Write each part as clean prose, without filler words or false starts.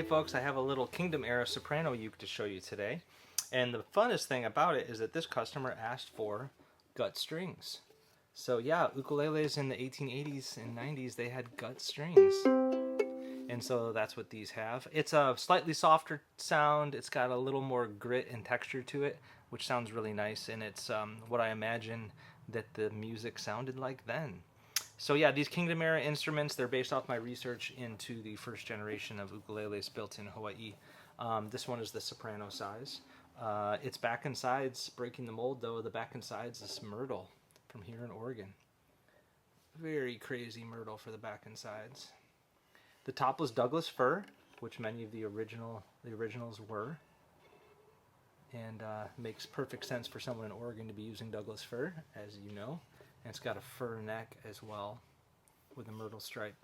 folks, I have a little Kingdom era soprano uke to show you today. And the funnest thing about it is that this customer asked for gut strings. So yeah, ukuleles in the 1880s and 90s, they had gut strings. And so that's what these have. It's a slightly softer sound. It's got a little more grit and texture to it, which sounds really nice. And it's what I imagine that the music sounded like then. So yeah, these Kingdom era instruments, they're based off my research into the first generation of ukuleles built in Hawaii. This one is the soprano size. Its back and sides, breaking the mold though, the back and sides is Myrtle from here in Oregon. Very crazy Myrtle for the back and sides. The top was Douglas fir, which many of the originals were. And makes perfect sense for someone in Oregon to be using Douglas fir, as you know. And it's got a fir neck as well with a myrtle stripe.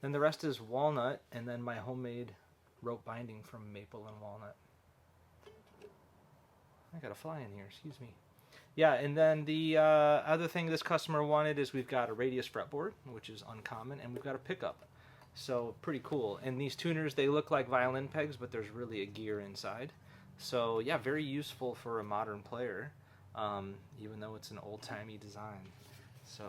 Then the rest is walnut, and then my homemade rope binding from maple and walnut. I got a fly in here, excuse me. Yeah, and then the other thing this customer wanted is we've got a radius fretboard, which is uncommon, and we've got a pickup. So pretty cool. And these tuners, they look like violin pegs, but there's really a gear inside. So yeah, very useful for a modern player. Even though it's an old-timey design. So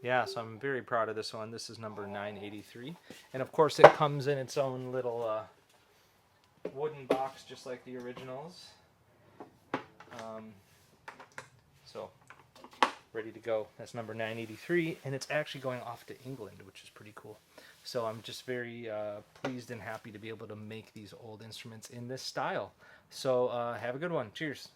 yeah, so I'm very proud of this one. This is number 983. And of course it comes in its own little wooden box just like the originals. So ready to go. That's number 983, and it's actually going off to England, which is pretty cool. So I'm just very pleased and happy to be able to make these old instruments in this style. So have a good one. Cheers.